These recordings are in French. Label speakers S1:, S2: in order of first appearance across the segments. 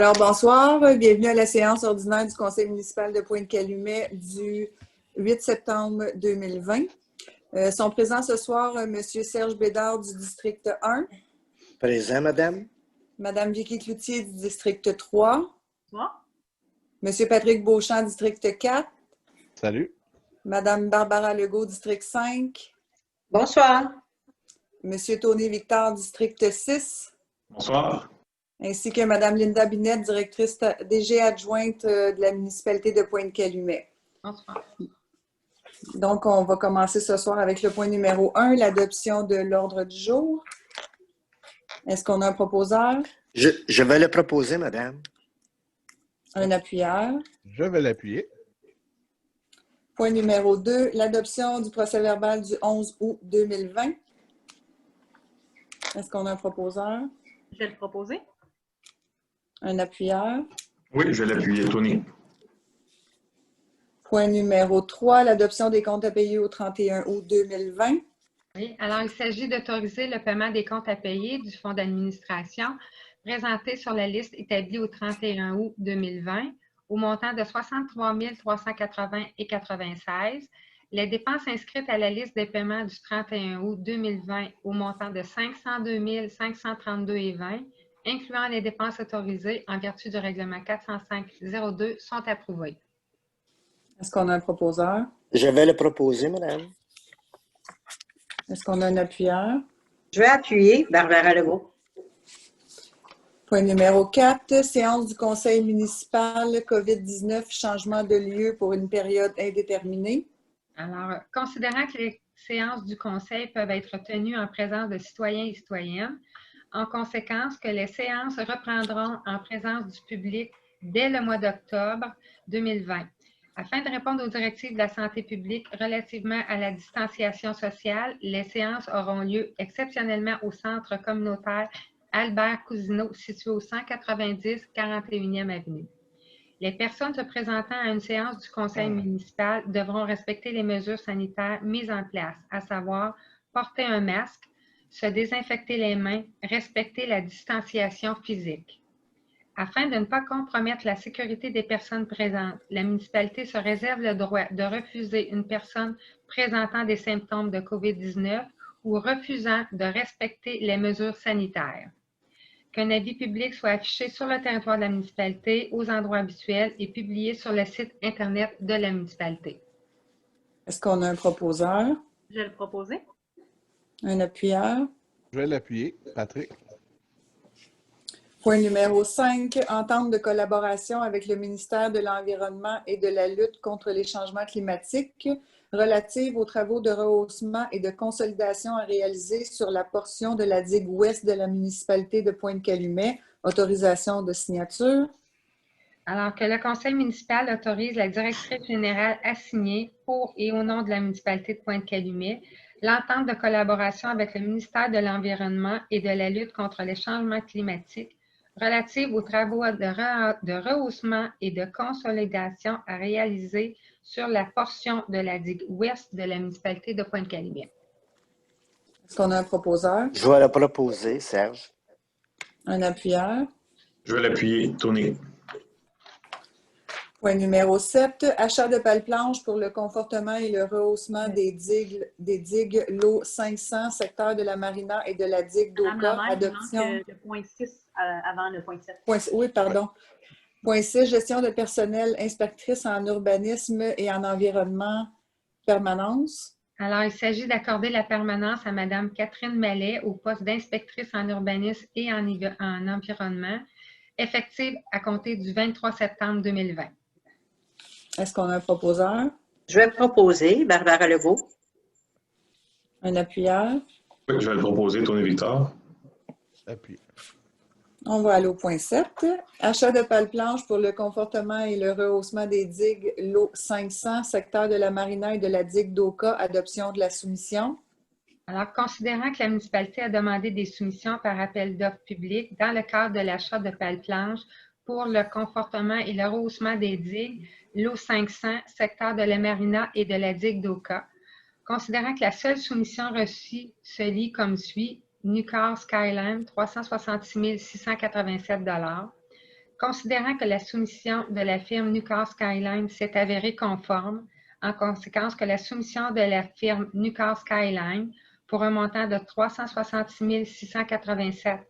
S1: Alors, bonsoir. Bienvenue à la séance ordinaire du Conseil municipal de Pointe-Calumet du 8 septembre 2020. Sont présents ce soir M. Serge Bédard du district 1.
S2: Présent, madame.
S1: Mme Vicky Cloutier du district 3.
S3: Bonsoir.
S1: M. Patrick Beauchamp, district 4.
S4: Salut.
S1: Mme Barbara Legault, district 5.
S3: Bonsoir.
S1: M. Tony Victor, district 6.
S5: Bonsoir.
S1: Ainsi que Mme Linda Binette, directrice DG adjointe de la municipalité de Pointe-Calumet.
S3: Bonsoir.
S1: Donc, on va commencer ce soir avec le point numéro 1, l'adoption de l'ordre du jour. Est-ce qu'on a un proposeur?
S2: Je vais le proposer, madame.
S1: Un appuyeur.
S4: Je vais l'appuyer.
S1: Point numéro 2, l'adoption du procès-verbal du 11 août 2020. Est-ce qu'on a un proposeur?
S3: Je vais le proposer.
S1: Un appuyeur.
S5: Oui, je vais l'appuyer, Tony.
S1: Point numéro 3, l'adoption des comptes à payer au 31 août 2020.
S6: Oui, alors il s'agit d'autoriser le paiement des comptes à payer du fonds d'administration présenté sur la liste établie au 31 août 2020 au montant de 63 380,96 $. Les dépenses inscrites à la liste des paiements du 31 août 2020 au montant de 502 532,20 $, incluant les dépenses autorisées en vertu du règlement 405-02, sont approuvées.
S1: Est-ce qu'on a un proposeur?
S2: Je vais le proposer, madame.
S1: Est-ce qu'on a un appuyeur?
S3: Je vais appuyer Barbara Legault.
S1: Point numéro 4, séance du conseil municipal COVID-19, changement de lieu pour une période indéterminée.
S6: Alors, considérant que les séances du conseil peuvent être tenues en présence de citoyens et citoyennes, en conséquence que les séances reprendront en présence du public dès le mois d'octobre 2020. Afin de répondre aux directives de la santé publique relativement à la distanciation sociale, les séances auront lieu exceptionnellement au centre communautaire Albert Cousineau, situé au 190 41e avenue. Les personnes se présentant à une séance du conseil municipal devront respecter les mesures sanitaires mises en place, à savoir porter un masque, se désinfecter les mains, respecter la distanciation physique. Afin de ne pas compromettre la sécurité des personnes présentes, la municipalité se réserve le droit de refuser une personne présentant des symptômes de COVID-19 ou refusant de respecter les mesures sanitaires. Qu'un avis public soit affiché sur le territoire de la municipalité aux endroits habituels et publié sur le site Internet de la municipalité.
S1: Est-ce qu'on a un proposeur?
S3: Je vais le proposer.
S1: Un appuyeur?
S4: Je vais l'appuyer, Patrick.
S1: Point numéro 5, entente de collaboration avec le ministère de l'Environnement et de la lutte contre les changements climatiques relative aux travaux de rehaussement et de consolidation à réaliser sur la portion de la digue ouest de la municipalité de Pointe-Calumet. Autorisation de signature.
S6: Alors que le conseil municipal autorise la directrice générale à signer pour et au nom de la municipalité de Pointe-Calumet l'entente de collaboration avec le ministère de l'Environnement et de la lutte contre les changements climatiques relative aux travaux de rehaussement et de consolidation à réaliser sur la portion de la digue ouest de la municipalité de Pointe-Calumet.
S1: Est-ce qu'on a un proposeur?
S2: Je vais le proposer, Serge.
S1: Un appuyeur?
S5: Je vais l'appuyer, Tony.
S1: Point numéro 7, achat de pales-planches pour le confortement et le rehaussement des digues l'eau 500, secteur de la Marina et de la digue d'Oka. Adoption.
S3: Le point 6 avant le point 7.
S1: Oui, pardon. Point 6, gestion de personnel, inspectrice en urbanisme et en environnement, permanence.
S6: Alors, il s'agit d'accorder la permanence à Mme Catherine Mallet au poste d'inspectrice en urbanisme et en environnement, effective à compter du 23 septembre 2020.
S1: Est-ce qu'on a un proposeur?
S3: Je vais proposer Barbara Legault.
S1: Un appuyeur?
S5: Oui, je vais le proposer, Tony Victor.
S4: Appuyé.
S1: On va aller au point 7. Achat de pales-planches pour le confortement et le rehaussement des digues l'eau 500, secteur de la Marina et de la digue d'Oka. Adoption de la soumission.
S6: Alors, considérant que la municipalité a demandé des soumissions par appel d'offres publiques dans le cadre de l'achat de pales-planches pour le confortement et le rehaussement des digues, l'eau 500, secteur de la Marina et de la digue d'Oka, considérant que la seule soumission reçue se lit comme suit: Nucar Skyline, 366 687 $. Considérant que la soumission de la firme Newcastle Skyline s'est avérée conforme, en conséquence que la soumission de la firme Newcastle Skyline pour un montant de 366 687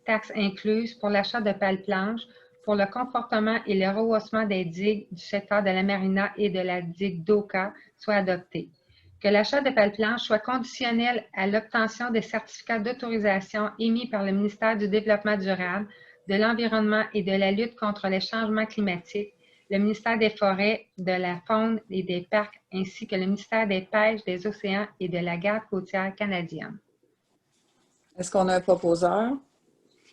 S6: taxes incluses pour l'achat de pales planches pour le confortement et le rehaussement des digues du secteur de la marina et de la digue d'Oka soit adopté. Que l'achat de pales planches soit conditionnel à l'obtention des certificats d'autorisation émis par le ministère du Développement durable, de l'Environnement et de la lutte contre les changements climatiques, le ministère des Forêts, de la Faune et des Parcs, ainsi que le ministère des Pêches, des Océans et de la Garde côtière canadienne.
S1: Est-ce qu'on a un proposeur?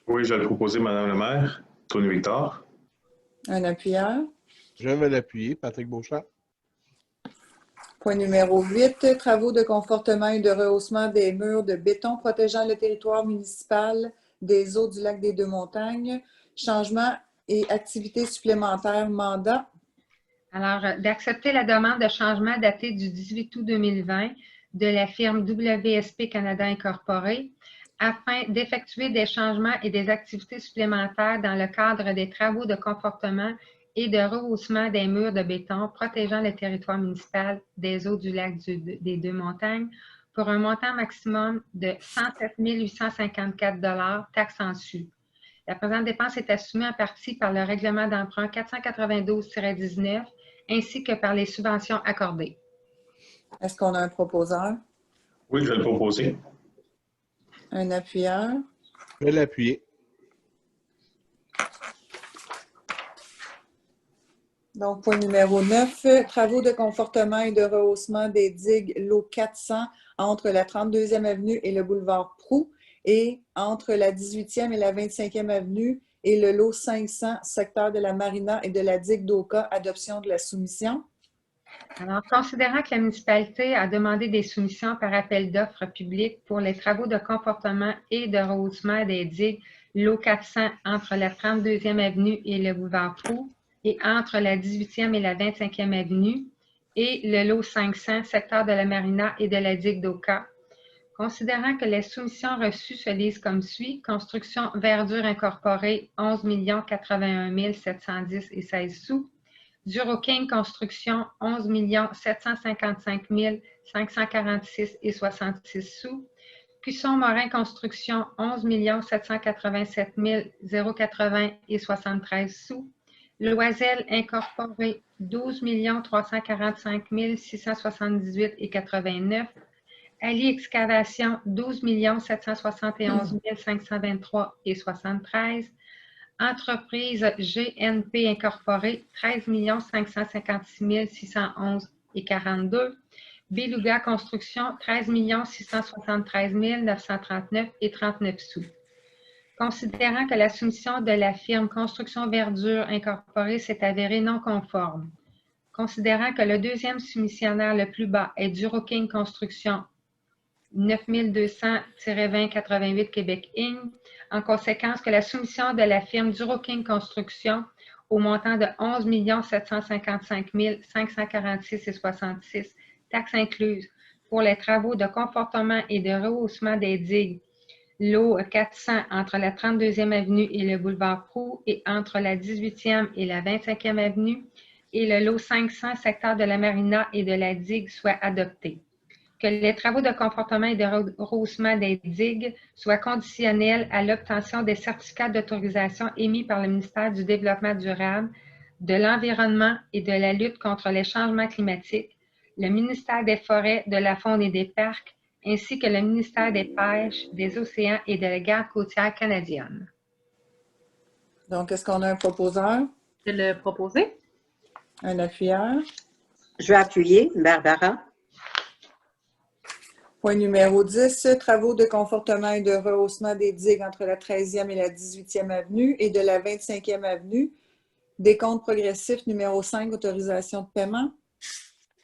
S5: Oui, je vais le proposer, Madame le maire. Tony Victor.
S1: Un appuyeur?
S4: Je vais l'appuyer. Patrick Beauchamp.
S1: Point numéro 8, travaux de confortement et de rehaussement des murs de béton protégeant le territoire municipal des eaux du lac des Deux-Montagnes, changement et activités supplémentaires, mandat.
S6: Alors, d'accepter la demande de changement datée du 18 août 2020 de la firme WSP Canada Incorporée afin d'effectuer des changements et des activités supplémentaires dans le cadre des travaux de confortement et de rehaussement des murs de béton protégeant le territoire municipal des eaux du lac des Deux-Montagnes pour un montant maximum de 107 854 taxes en sus. La présente dépense est assumée en partie par le règlement d'emprunt 492-19 ainsi que par les subventions accordées.
S1: Est-ce qu'on a un proposeur?
S5: Oui, je vais le proposer.
S1: Un appuyeur?
S4: Je vais l'appuyer.
S1: Donc, point numéro 9, travaux de confortement et de rehaussement des digues l'eau 400 entre la 32e avenue et le boulevard Proulx et entre la 18e et la 25e avenue et le lot 500, secteur de la marina et de la digue d'Oka, adoption de la soumission.
S6: Alors, considérant que la municipalité a demandé des soumissions par appel d'offres publiques pour les travaux de confortement et de rehaussement des digues l'eau 400 entre la 32e avenue et le boulevard Proulx et entre la 18e et la 25e avenue et le lot 500, secteur de la marina et de la digue d'Oka. Considérant que les soumissions reçues se lisent comme suit: Construction Verdure Incorporée, 11 081 710 et 16 sous. Duro-King Construction, 11 755 546 et 66 sous. Cusson-Morin Construction, 11 787 080 et 73 sous. Loisel Incorporé, 12 345 678 et 89. Ali Excavation, 12 771 523 et 73. Entreprise GNP Incorporée, 13 556 611 et 42. Beluga Construction, 13 673 939 et 39 sous. Considérant que la soumission de la firme Construction Verdure Incorporée s'est avérée non conforme. Considérant que le deuxième soumissionnaire le plus bas est Duro-King Construction, 9200-2088 Québec Inc. En conséquence, que la soumission de la firme Duro-King Construction au montant de 11 755 546 et 66, taxes incluses, pour les travaux de confortement et de rehaussement des digues, l'eau 400 entre la 32e avenue et le boulevard Proulx et entre la 18e et la 25e avenue, et le lot 500, secteur de la marina et de la digue, soit adopté. Que les travaux de confortement et de rehaussement des digues soient conditionnels à l'obtention des certificats d'autorisation émis par le ministère du Développement durable, de l'Environnement et de la lutte contre les changements climatiques, le ministère des Forêts, de la Faune et des Parcs, ainsi que le ministère des Pêches, des Océans et de la Garde côtière canadienne.
S1: Donc, est-ce qu'on a un proposeur?
S3: Je vais le proposer.
S1: Un appuyeur?
S3: Je vais appuyer. Barbara.
S1: Point numéro 10, travaux de confortement et de rehaussement des digues entre la 13e et la 18e avenue et de la 25e avenue. Décompte progressif numéro 5, autorisation de paiement.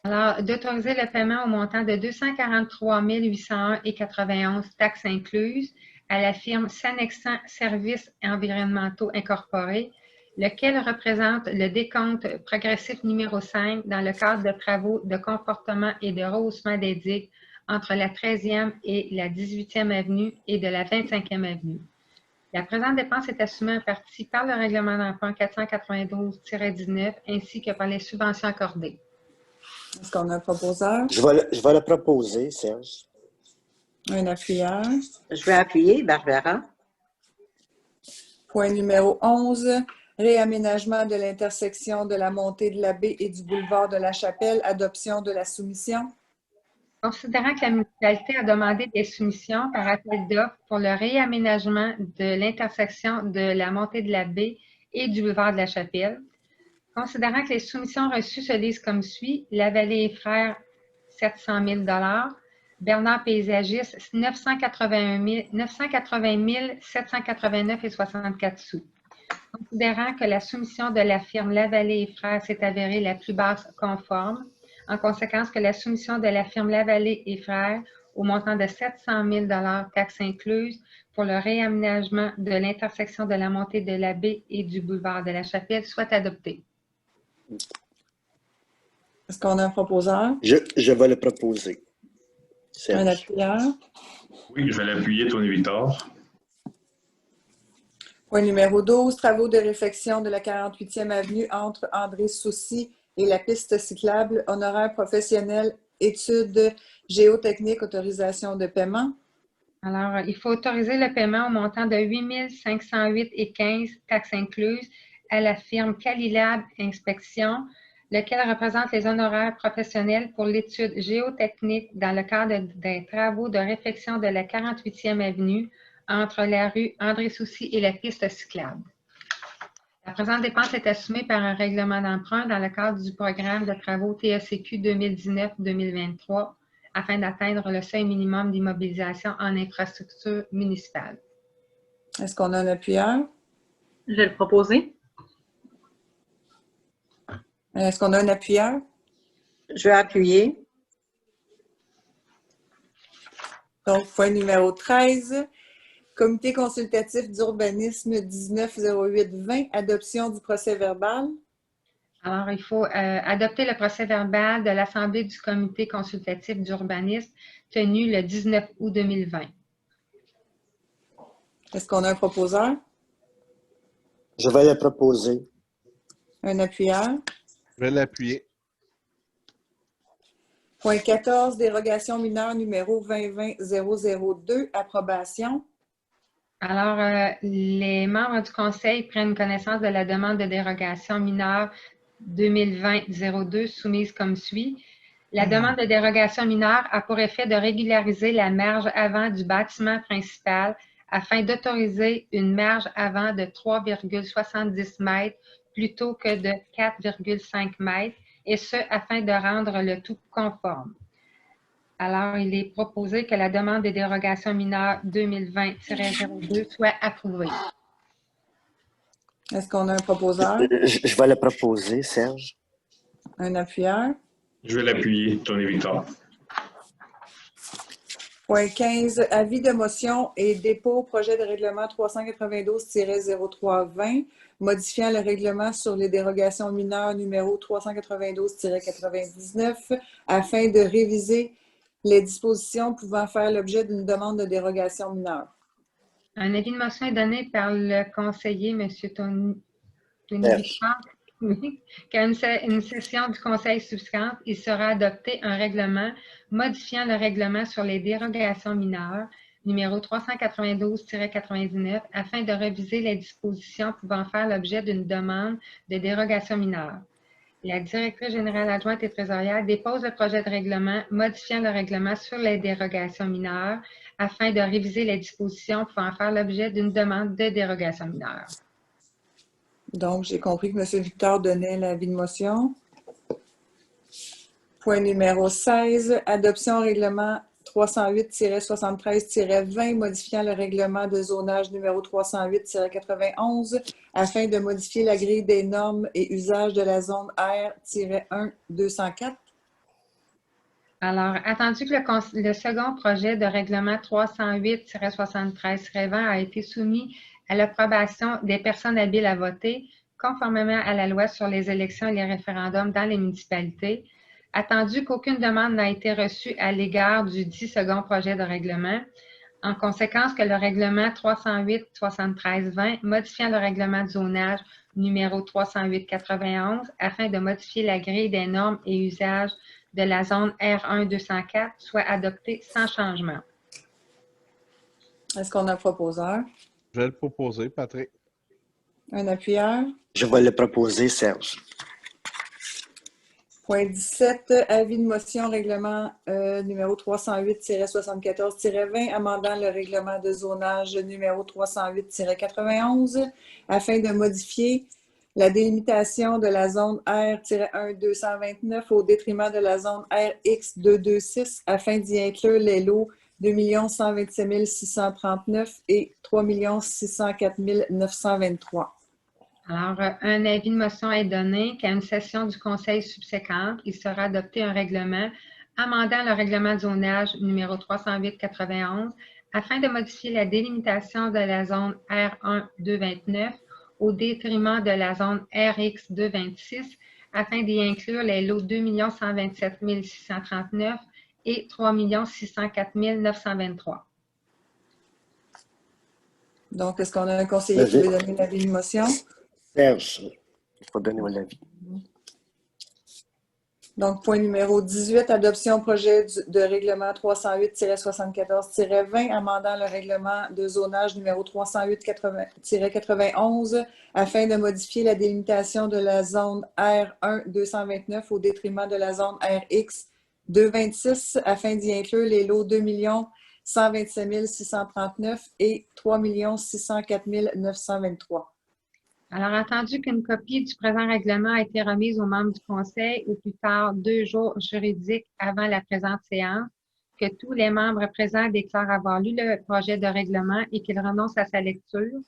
S6: Alors, d'autoriser le paiement au montant de 243 801 et 91 taxes incluses à la firme Sanexan Services environnementaux incorporés, lequel représente le décompte progressif numéro 5 dans le cadre de travaux de confortement et de rehaussement des digues entre la 13e et la 18e avenue et de la 25e avenue. La présente dépense est assumée en partie par le règlement d'emprunt 492-19 ainsi que par les subventions accordées.
S1: Est-ce qu'on a un proposeur?
S2: Je vais le proposer, Serge.
S1: Un appuyeur.
S3: Je vais appuyer Barbara.
S1: Point numéro 11, réaménagement de l'intersection de la montée de la baie et du boulevard de la Chapelle, adoption de la soumission.
S6: Considérant que la municipalité a demandé des soumissions par appel d'offres pour le réaménagement de l'intersection de la montée de la baie et du boulevard de la Chapelle, considérant que les soumissions reçues se lisent comme suit: La Vallée et Frères, 700 000 Bernard Paysagiste, 980 789,64 sous. Considérant que la soumission de la firme La Vallée et Frères s'est avérée la plus basse conforme, en conséquence que la soumission de la firme La Vallée et Frères au montant de 700 000 taxes incluses pour le réaménagement de l'intersection de la montée de la baie et du boulevard de la Chapelle soit adoptée.
S1: Est-ce qu'on a un proposeur?
S2: Je vais le proposer.
S1: Un
S2: Serge.
S1: appuyeur.
S5: Oui, je vais l'appuyer, Tony Victor.
S1: Point numéro 12, travaux de réfection de la 48e avenue entre André Soucy et la piste cyclable, honoraires professionnels, études géotechniques, autorisation de paiement.
S6: Alors, il faut autoriser le paiement au montant de 8 508,15 taxes incluses à la firme Calilab Inspection, lequel représente les honoraires professionnels pour l'étude géotechnique dans le cadre des travaux de réfection de la 48e avenue entre la rue André-Soucy et la piste cyclable. La présente dépense est assumée par un règlement d'emprunt dans le cadre du programme de travaux TSCQ 2019-2023 afin d'atteindre le seuil minimum d'immobilisation en infrastructure municipale.
S1: Est-ce qu'on a un appuyeur?
S3: Je vais le proposer.
S1: Est-ce qu'on a un appuyeur?
S3: Je vais appuyer.
S1: Donc, point numéro 13, comité consultatif d'urbanisme 1908-20, adoption du procès-verbal.
S6: Alors, il faut adopter le procès-verbal de l'Assemblée du comité consultatif d'urbanisme tenu le 19 août 2020.
S1: Est-ce qu'on a un proposeur?
S2: Je vais le proposer.
S1: Un appuyeur.
S4: Je vais l'appuyer.
S1: Point 14, dérogation mineure numéro 2020-002, approbation.
S6: Alors, les membres du Conseil prennent connaissance de la demande de dérogation mineure 2020-02 soumise comme suit. La demande de dérogation mineure a pour effet de régulariser la marge avant du bâtiment principal afin d'autoriser une marge avant de 3,70 mètres plutôt que de 4,5 mètres, et ce, afin de rendre le tout conforme. Alors, il est proposé que la demande de dérogation mineure 2020-02 soit approuvée.
S1: Est-ce qu'on a un proposeur?
S2: Je vais le proposer, Serge.
S1: Un appuyeur.
S5: Je vais l'appuyer, Tony Victor.
S1: Point 15, avis de motion et dépôt projet de règlement 392-0320, modifiant le règlement sur les dérogations mineures numéro 392-99 afin de réviser les dispositions pouvant faire l'objet d'une demande de dérogation mineure.
S6: Un avis de motion est donné par le conseiller, M. Tony Victor. Oui, qu'à une session du Conseil subséquente, il sera adopté un règlement modifiant le règlement sur les dérogations mineures, numéro 392-99, afin de réviser les dispositions pouvant faire l'objet d'une demande de dérogation mineure. La directrice générale adjointe et trésorière dépose le projet de règlement modifiant le règlement sur les dérogations mineures afin de réviser les dispositions pouvant faire l'objet d'une demande de dérogation mineure.
S1: Donc, j'ai compris que M. Victor donnait l'avis de motion. Point numéro 16, adoption règlement 308-73-20, modifiant le règlement de zonage numéro 308-91 afin de modifier la grille des normes et usages de la zone R-1-204.
S6: Alors, attendu que le second projet de règlement 308-73-20 a été soumis à l'approbation des personnes habiles à voter, conformément à la loi sur les élections et les référendums dans les municipalités, attendu qu'aucune demande n'a été reçue à l'égard du dit second projet de règlement, En conséquence que le règlement 308-73-20, modifiant le règlement de zonage numéro 308-91 afin de modifier la grille des normes et usages de la zone R1-204 soit adopté sans changement.
S1: Est-ce qu'on a un proposeur?
S4: Je vais le proposer, Patrick.
S1: Un appuyeur?
S2: Je vais le proposer, Serge.
S1: Point 17, avis de motion règlement numéro 308-74-20, amendant le règlement de zonage numéro 308-91 afin de modifier la délimitation de la zone R-1-229 au détriment de la zone RX-226 afin d'y inclure les lots 2 127 639 et 3 604 923.
S6: Alors, un avis de motion est donné qu'à une session du Conseil subséquente, il sera adopté un règlement amendant le règlement de zonage numéro 308-91 afin de modifier la délimitation de la zone R1-229 au détriment de la zone RX-226 afin d'y inclure les lots 2 127 639 et 3 604 923.
S1: Donc, est-ce qu'on a un conseiller qui veut donner l'avis de motion?
S2: Serge, il faut donner l'avis.
S1: Donc, point numéro 18, adoption projet de règlement 308-74-20, amendant le règlement de zonage numéro 308-91 afin de modifier la délimitation de la zone R1-229 au détriment de la zone RX-226 afin d'y inclure les lots 2 127 639 et 3 604 923.
S6: Alors, attendu qu'une copie du présent règlement a été remise aux membres du Conseil au plus tard 2 jours juridiques avant la présente séance, que tous les membres présents déclarent avoir lu le projet de règlement et qu'ils renoncent à sa lecture.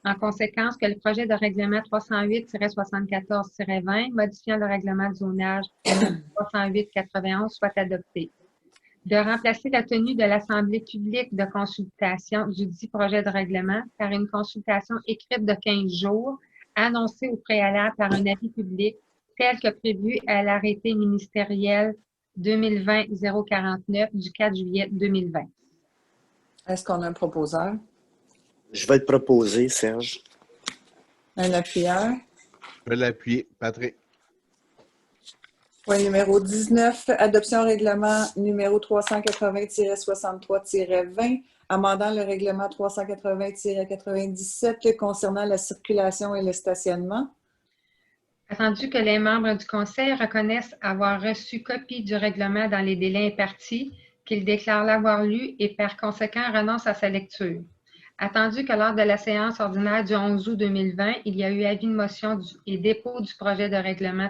S6: En conséquence, que le projet de règlement 308-74-20, modifiant le règlement de zonage 308-91, soit adopté. De remplacer la tenue de l'Assemblée publique de consultation du dit projet de règlement par une consultation écrite de 15 jours, annoncée au préalable par un avis public tel que prévu à l'arrêté ministériel 2020-049 du 4 juillet 2020.
S1: Est-ce qu'on a un proposeur?
S2: Je vais le proposer, Serge.
S1: Un appuyeur?
S4: Je vais l'appuyer, Patrick.
S1: Point numéro 19, adoption règlement numéro 380-63-20, amendant le règlement 380-97 concernant la circulation et le stationnement.
S6: Attendu que les membres du Conseil reconnaissent avoir reçu copie du règlement dans les délais impartis, qu'ils déclarent l'avoir lu et par conséquent renoncent à sa lecture. Attendu que lors de la séance ordinaire du 11 août 2020, il y a eu avis de motion et dépôt du projet de règlement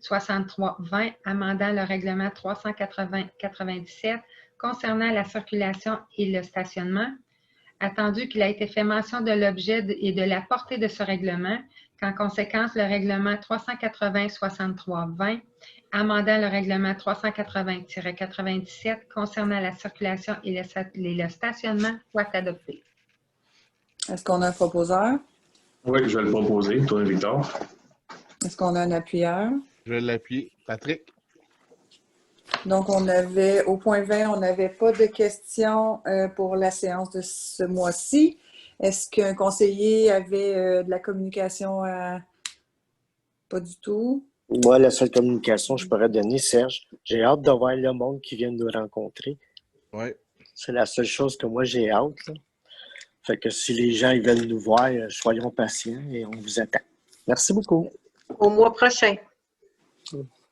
S6: 380-63-20, amendant le règlement 380-97 concernant la circulation et le stationnement. Attendu qu'il a été fait mention de l'objet et de la portée de ce règlement, qu'en conséquence, le règlement 380-63-20, amendant le règlement 380-97 concernant la circulation et le stationnement, soit adopté.
S1: Est-ce qu'on a un proposeur?
S5: Oui, je vais le proposer. Toi, Victor.
S1: Est-ce qu'on a un appuyeur?
S4: Je vais l'appuyer, Patrick.
S1: Donc, on avait, au point 20, on n'avait pas de questions pour la séance de ce mois-ci. Est-ce qu'un conseiller avait de la communication? Pas du tout.
S2: Moi, la seule communication que je pourrais donner, Serge, j'ai hâte de voir le monde qui vient nous rencontrer.
S4: Oui.
S2: C'est la seule chose que moi, j'ai hâte, là. Fait que si les gens ils veulent nous voir, soyons patients et on vous attend. Merci beaucoup.
S3: Au mois prochain.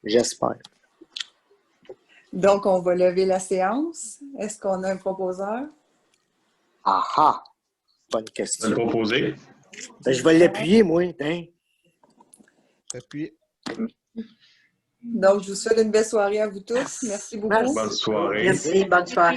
S2: J'espère.
S1: Donc, on va lever la séance. Est-ce qu'on a un proposeur?
S2: Ah! Bonne
S5: Je vais
S2: question.
S5: le proposer.
S2: Ben, je vais l'appuyer, moi. Hein?
S4: Appuyer.
S1: Donc, je vous souhaite une belle soirée à vous tous. Merci beaucoup.
S2: Merci.
S5: Bonne soirée.
S3: Merci. Bonne soirée.